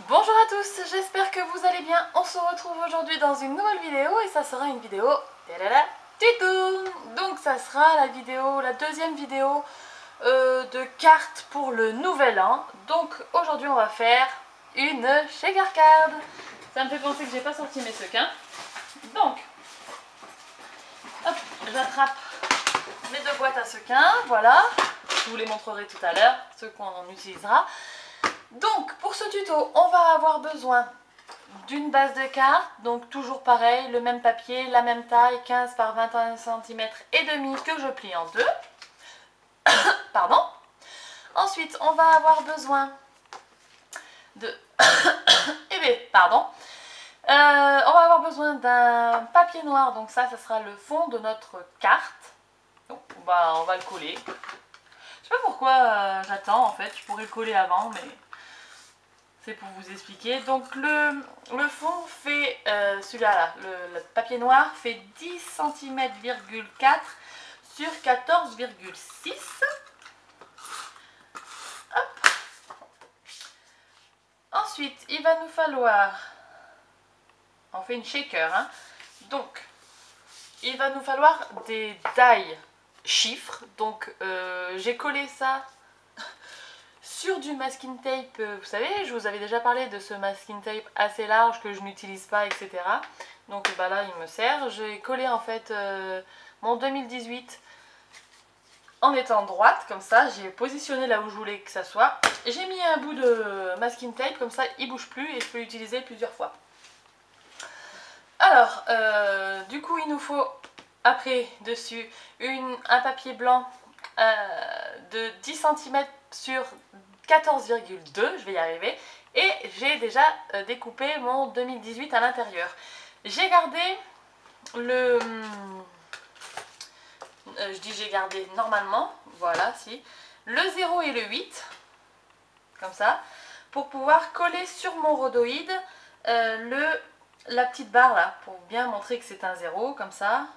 Bonjour à tous, j'espère que vous allez bien. On se retrouve aujourd'hui dans une nouvelle vidéo et ça sera une vidéo tuto. Donc ça sera la deuxième vidéo de cartes pour le nouvel an. Donc aujourd'hui on va faire une Shaker Card. Ça me fait penser que j'ai pas sorti mes sequins. Donc, hop, j'attrape mes deux boîtes à sequins, voilà. Je vous les montrerai tout à l'heure, ceux qu'on utilisera. Donc pour ce tuto, on va avoir besoin d'une base de cartes, donc toujours pareil, le même papier, la même taille, 15 par 21 cm et demi que je plie en deux. Pardon. Ensuite, on va avoir besoin de... eh bien, pardon. On va avoir besoin d'un papier noir, donc ça sera le fond de notre carte. Donc on va le coller. Je sais pas pourquoi j'attends en fait, je pourrais le coller avant, mais... c'est pour vous expliquer. Donc le fond fait, celui-là, le papier noir fait 10 cm,4 sur 14,6. Ensuite, il va nous falloir, on fait une shaker, hein. Donc il va nous falloir des die chiffres. Donc j'ai collé ça sur du masking tape, vous savez, je vous avais déjà parlé de ce masking tape assez large que je n'utilise pas, etc. Donc là, il me sert. J'ai collé en fait mon 2018 en étant droite, comme ça. J'ai positionné là où je voulais que ça soit. J'ai mis un bout de masking tape, comme ça, il ne bouge plus et je peux l'utiliser plusieurs fois. Alors, du coup, il nous faut après dessus un papier blanc de 10 cm sur 14,2, je vais y arriver, et j'ai déjà découpé mon 2018 à l'intérieur. J'ai gardé le... je dis j'ai gardé normalement, voilà, si, le 0 et le 8, comme ça, pour pouvoir coller sur mon rhodoïde la petite barre là, pour bien montrer que c'est un 0, comme ça,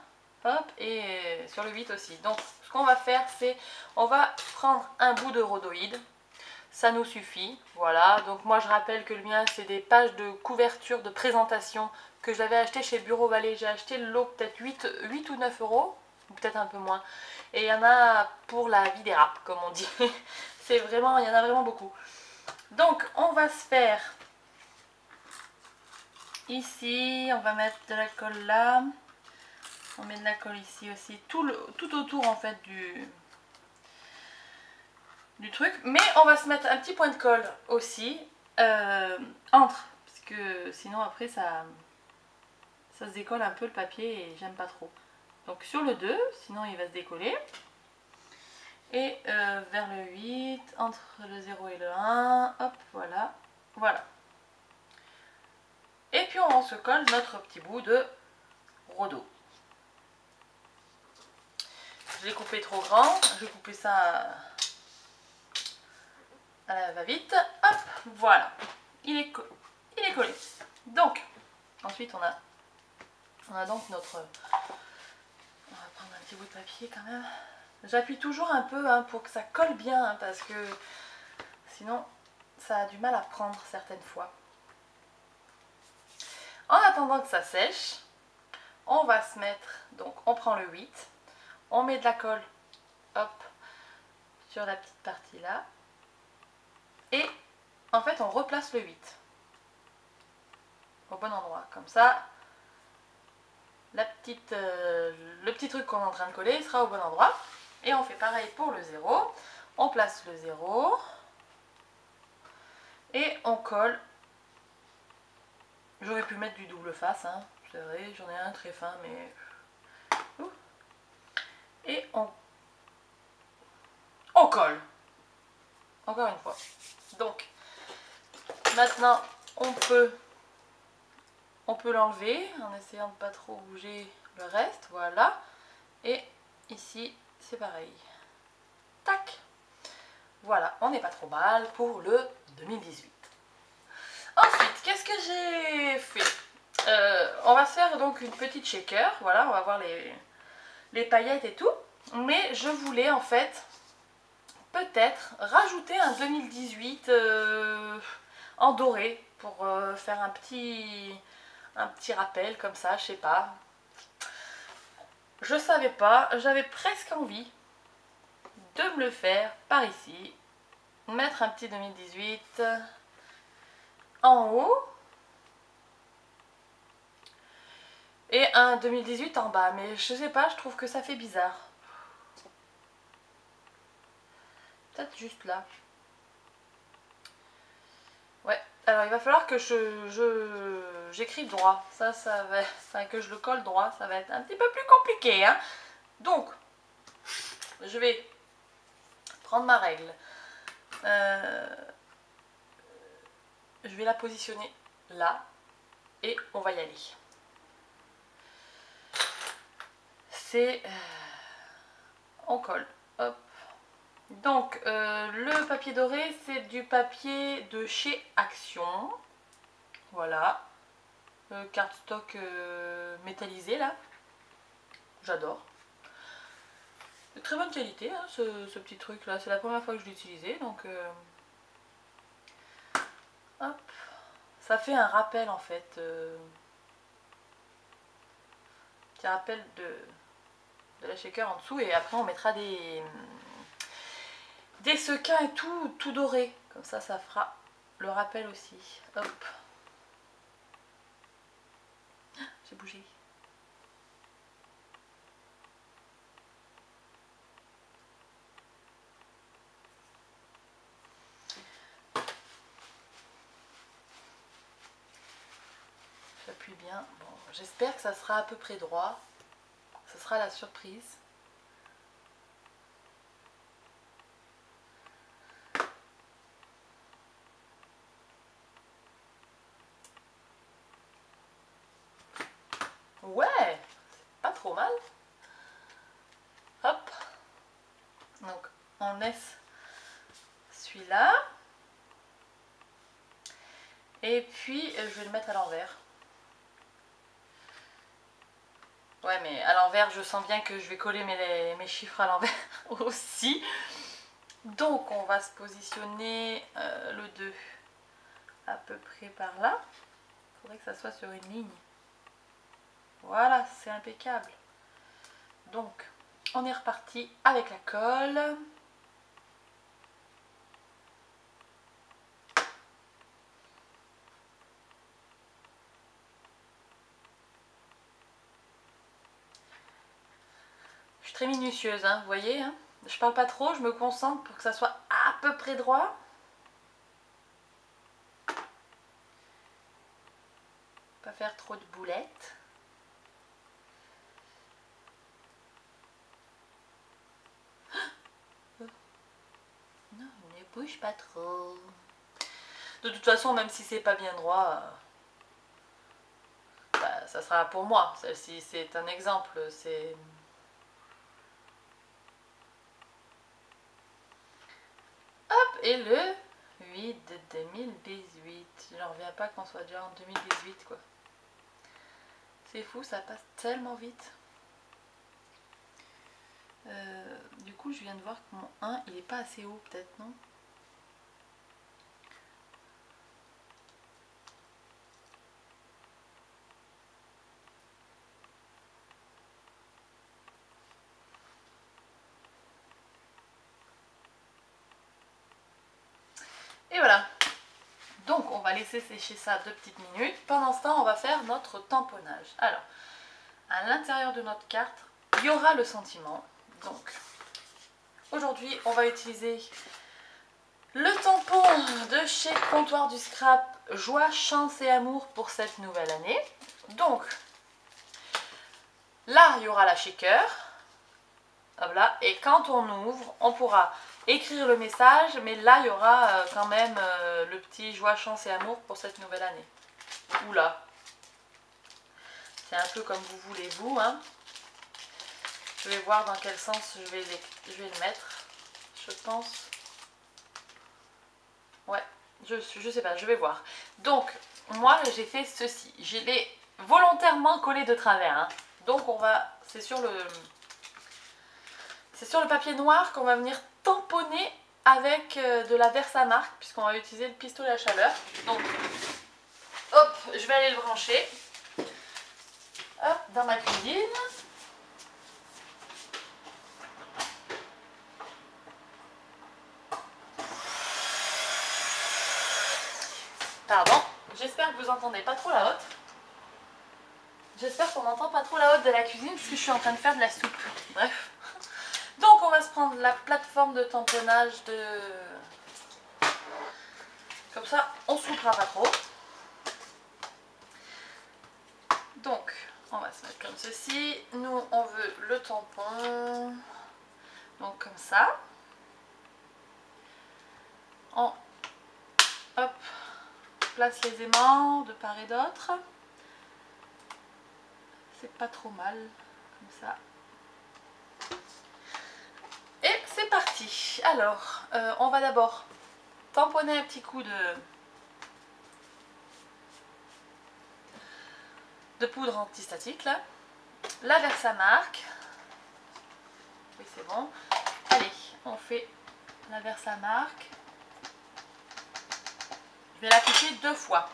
hop, et sur le 8 aussi. Donc ce qu'on va faire, c'est, on va prendre un bout de rhodoïde, ça nous suffit, voilà. Donc moi je rappelle que le mien c'est des pages de couverture de présentation que j'avais acheté chez Bureau Vallée. J'ai acheté le lot peut-être 8 ou 9 euros, ou peut-être un peu moins. Et il y en a pour la vie des rats, comme on dit. C'est vraiment, il y en a vraiment beaucoup. Donc on va se faire ici, on va mettre de la colle là. On met de la colle ici aussi, tout autour en fait du truc. Mais on va se mettre un petit point de colle aussi entre, parce que sinon après ça se décolle un peu le papier et j'aime pas trop. Donc sur le 2, sinon il va se décoller. Et vers le 8, entre le 0 et le 1, hop, voilà, voilà. Et puis on se colle notre petit bout de rhodo. Je l'ai coupé trop grand, je vais couper ça à la va-vite. Hop, voilà, il est collé. Donc, ensuite on a donc notre... On va prendre un petit bout de papier quand même. J'appuie toujours un peu hein, pour que ça colle bien, hein, parce que sinon ça a du mal à prendre certaines fois. En attendant que ça sèche, on va se mettre, donc on prend le 8, on met de la colle, hop, sur la petite partie là, et en fait on replace le 8 au bon endroit, comme ça le petit truc qu'on est en train de coller sera au bon endroit. Et on fait pareil pour le 0, on place le 0 et on colle. J'aurais pu mettre du double face, hein, c'est vrai, j'en ai un très fin, mais... Et on colle. Encore une fois. Donc, maintenant, on peut l'enlever en essayant de ne pas trop bouger le reste, voilà. Et ici, c'est pareil. Tac. Voilà, on n'est pas trop mal pour le 2018. Ensuite, qu'est-ce que j'ai fait? On va faire donc une petite shaker, voilà, on va voir les paillettes et tout. Mais je voulais en fait peut-être rajouter un 2018 en doré pour faire un petit rappel comme ça, je sais pas. Je savais pas, j'avais presque envie de me le faire par ici. Mettre un petit 2018 en haut. Et un 2018 en bas, mais je sais pas, je trouve que ça fait bizarre. Peut-être juste là. Ouais, alors il va falloir que j'écrive droit. Ça va, que je le colle droit, ça va être un petit peu plus compliqué, hein. Donc, je vais prendre ma règle. Je vais la positionner là et on va y aller. C'est... on colle. Hop. Donc, le papier doré, c'est du papier de chez Action. Voilà. Cardstock métallisé, là. J'adore. De très bonne qualité, hein, ce petit truc-là. C'est la première fois que je l'ai utilisé, donc... hop. Ça fait un rappel, en fait. Petit rappel de la shaker en dessous. Et après, on mettra des sequins et tout doré. Comme ça fera le rappel aussi. Hop. J'ai bougé. J'appuie bien. Bon, j'espère que ça sera à peu près droit. Ce sera la surprise. Ouais, pas trop mal. Hop. Donc, on laisse celui-là. Et puis, je vais le mettre à l'envers. Ouais, mais à l'envers, je sens bien que je vais coller mes chiffres à l'envers aussi. Donc, on va se positionner le 2 à peu près par là. Il faudrait que ça soit sur une ligne. Voilà, c'est impeccable. Donc, on est reparti avec la colle. Je suis très minutieuse, hein, vous voyez, hein. Je parle pas trop, je me concentre pour que ça soit à peu près droit. Pas faire trop de boulettes. Non, ne bouge pas trop. De toute façon, même si c'est pas bien droit, bah, ça sera pour moi. Celle-ci, c'est un exemple. C'est... hop, et le 8 de 2018. Je n'en reviens pas qu'on soit déjà en 2018, quoi. C'est fou, ça passe tellement vite. Du coup, je viens de voir que mon 1, il est pas assez haut, peut-être, non? Et voilà. Donc, on va laisser sécher ça 2 petites minutes. Pendant ce temps, on va faire notre tamponnage. Alors, à l'intérieur de notre carte, il y aura le sentiment. Donc, aujourd'hui, on va utiliser le tampon de chez Comptoir du Scrap, Joie, Chance et Amour pour cette nouvelle année. Donc, là, il y aura la shaker. Hop là. Et quand on ouvre, on pourra écrire le message, mais là, il y aura quand même le petit Joie, Chance et Amour pour cette nouvelle année. Oula. C'est un peu comme vous voulez, vous, hein. Je vais voir dans quel sens je vais le mettre. Je pense... ouais, je sais pas, je vais voir. Donc, moi, j'ai fait ceci. Je l'ai volontairement collé de travers, hein. Donc, on va... c'est sur le papier noir qu'on va venir tamponner avec de la Versamark, puisqu'on va utiliser le pistolet à chaleur. Donc, hop, je vais aller le brancher. Hop, dans ma cuisine. Pardon, j'espère que vous entendez pas trop la hotte. J'espère qu'on n'entend pas trop la hotte de la cuisine parce que je suis en train de faire de la soupe. Bref. Donc on va se prendre la plateforme de tamponnage de... Comme ça, on ne soupera pas trop. Donc, on va se mettre comme ceci. Nous, on veut le tampon. Donc comme ça. On hop, place les aimants de part et d'autre. C'est pas trop mal, comme ça. Et c'est parti. Alors, on va d'abord tamponner un petit coup de poudre antistatique, là. La Versamark. Oui, c'est bon. Allez, on fait la Versamark. Je vais l'appliquer 2 fois.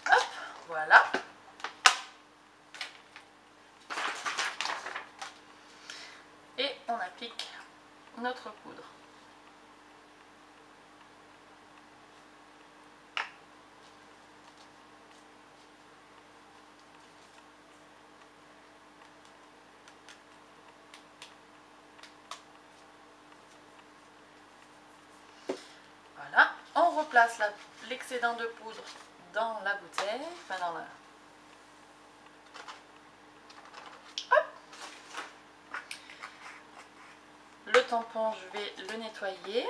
Hop, voilà. Et on applique notre poudre. Voilà, on replace l'excédent de poudre dans la bouteille, enfin dans la... Hop. Le tampon, je vais le nettoyer.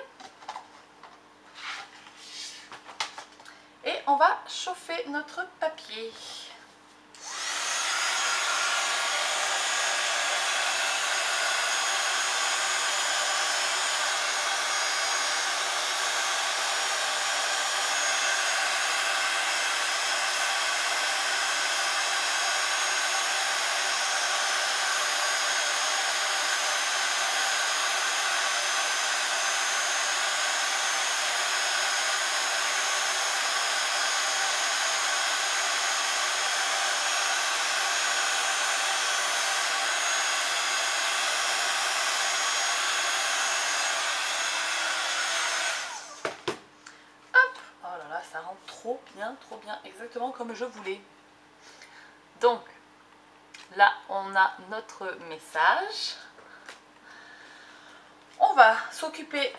Et on va chauffer notre papier. Ça rend trop bien, exactement comme je voulais. Donc, là, on a notre message. On va s'occuper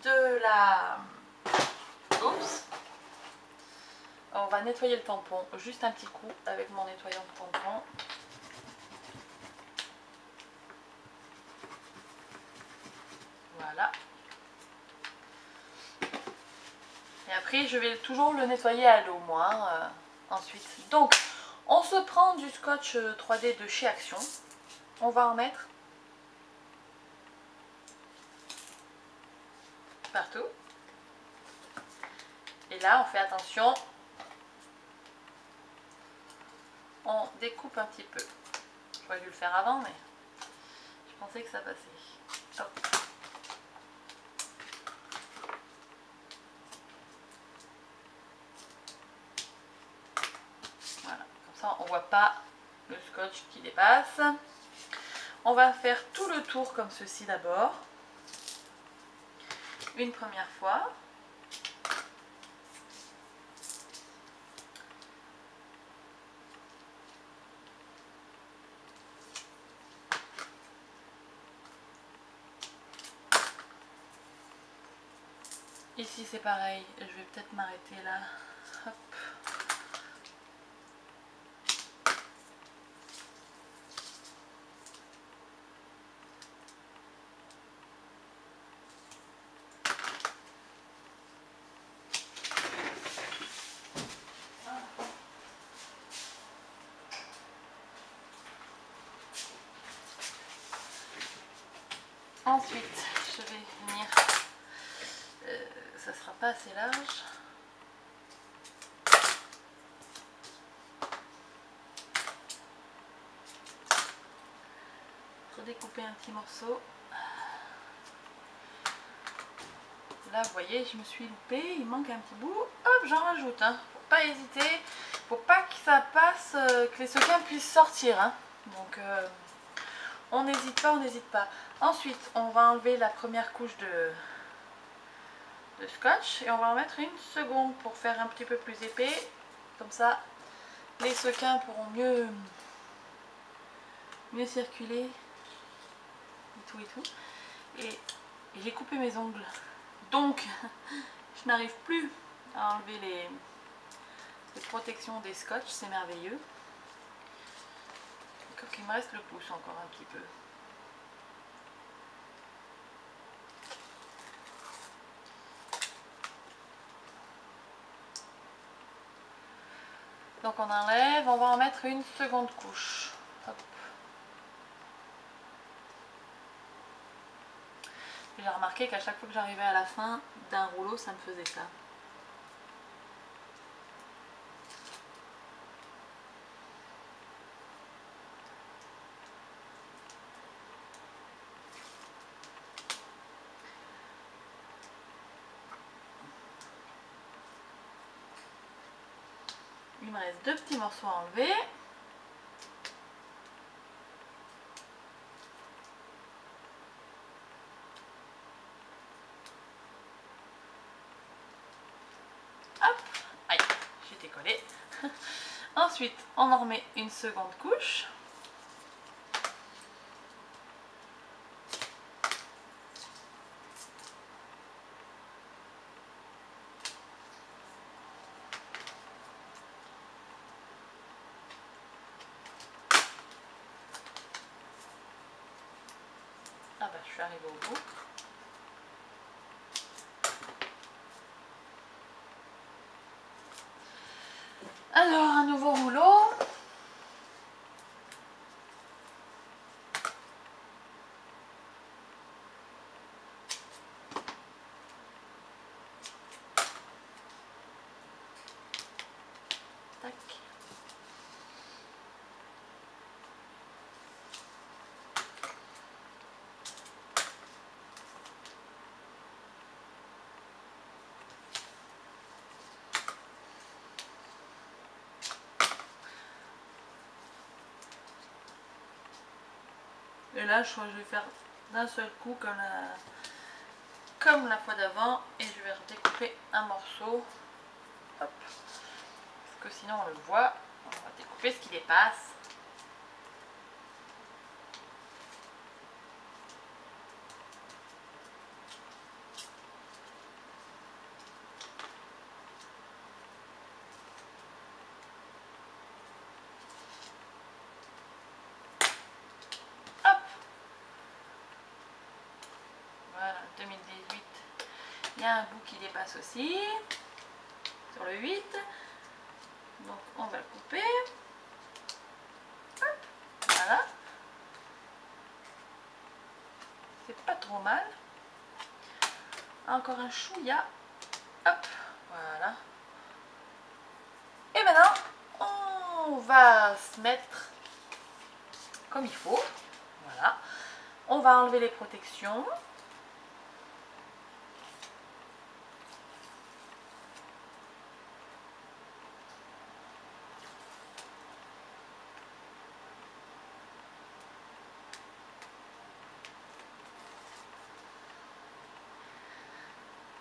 de la... Oups. On va nettoyer le tampon, juste un petit coup avec mon nettoyant de tampon. Voilà. Et après, je vais toujours le nettoyer à l'eau, moi, ensuite. Donc, on se prend du scotch 3D de chez Action. On va en mettre partout. Et là, on fait attention. On découpe un petit peu. J'aurais dû le faire avant, mais je pensais que ça passait. Hop. Voilà, comme ça on voit pas le scotch qui dépasse. On va faire tout le tour comme ceci d'abord. Une première fois. Ici c'est pareil, je vais peut-être m'arrêter là. Hop. Ensuite, je vais venir, ça sera pas assez large. Redécouper un petit morceau. Là vous voyez, je me suis loupée, il manque un petit bout, hop, j'en rajoute, hein. Faut pas hésiter, faut pas que ça passe, que les sequins puissent sortir, hein. Donc on n'hésite pas, on n'hésite pas. Ensuite on va enlever la première couche de scotch et on va en mettre une seconde pour faire un petit peu plus épais, comme ça les sequins pourront mieux circuler et tout. Et j'ai coupé mes ongles, donc je n'arrive plus à enlever les protections des scotch, c'est merveilleux. Il me reste le pouce encore un petit peu. Donc on enlève, on va en mettre une seconde couche. Hop. J'ai remarqué qu'à chaque fois que j'arrivais à la fin d'un rouleau, ça me faisait ça. Il me reste 2 petits morceaux à enlever. Hop, aïe, j'étais collée. Ensuite, on en remet une seconde couche. Ah bah je suis arrivée au bout. Alors un nouveau rouleau. Tac. Et là, je crois que je vais faire d'un seul coup comme la fois d'avant. Et je vais redécouper un morceau. Hop. Parce que sinon on le voit. On va découper ce qui dépasse. Hop. Voilà, 2018. Il y a un bout qui dépasse aussi. Sur le 8. Donc on va le couper. Hop. Voilà. C'est pas trop mal. Encore un chouïa. Hop. Voilà. Et maintenant, on va se mettre comme il faut. Voilà. On va enlever les protections.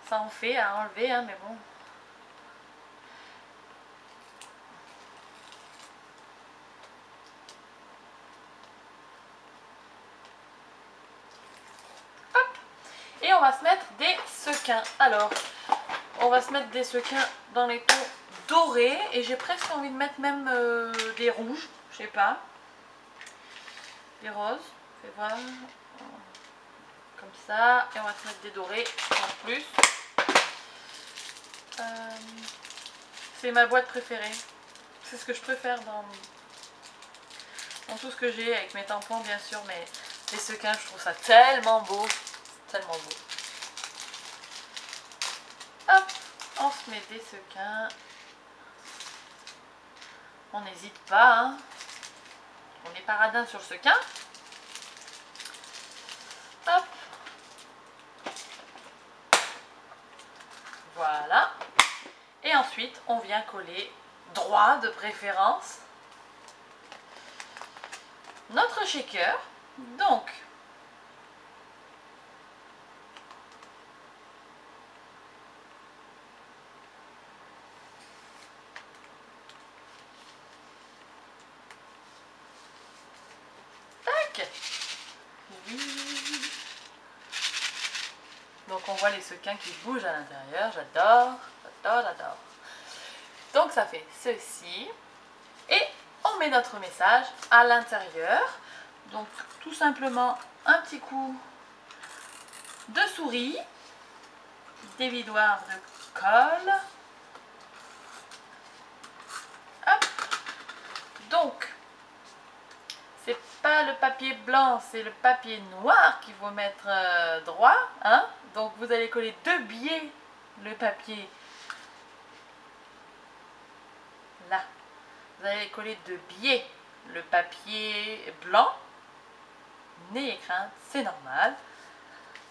Ça en fait à enlever, hein, mais bon. Hop. Et on va se mettre des sequins. Alors, on va se mettre des sequins dans les tons dorés. Et j'ai presque envie de mettre même des rouges. Je sais pas. Des roses. Fais voir. Comme ça. Et on va se mettre des dorés en plus. C'est ma boîte préférée. C'est ce que je préfère dans tout ce que j'ai, avec mes tampons bien sûr, mais les sequins, je trouve ça tellement beau. tellement beau. Hop, on se met des sequins. On n'hésite pas, hein. On est paradin sur le sequin. Hop. Voilà. Et ensuite, on vient coller droit de préférence notre shaker. Donc, tac. Oui. Donc on voit les sequins qui bougent à l'intérieur. J'adore, j'adore, j'adore. Donc ça fait ceci. Et on met notre message à l'intérieur. Donc tout simplement un petit coup de souris, dévidoir de colle. Hop. Donc c'est pas le papier blanc, c'est le papier noir qu'il faut mettre droit, hein. Donc vous allez coller de biais le papier là. Vous allez coller de biais le papier blanc. N'ayez crainte, c'est normal.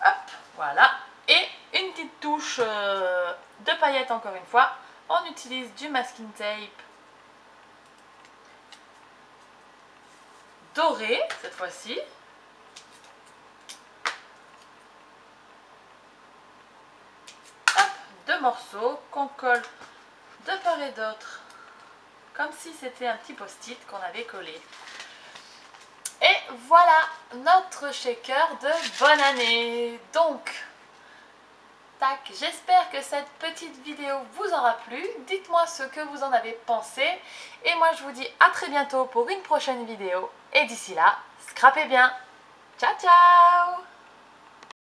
Hop, voilà. Et une petite touche de paillettes encore une fois. On utilise du masking tape doré cette fois-ci. Hop, deux morceaux qu'on colle de part et d'autre, comme si c'était un petit post-it qu'on avait collé. Et voilà notre shaker de bonne année. Donc, tac, j'espère que cette petite vidéo vous aura plu. Dites-moi ce que vous en avez pensé. Et moi, je vous dis à très bientôt pour une prochaine vidéo. Et d'ici là, scrapez bien. Ciao, ciao!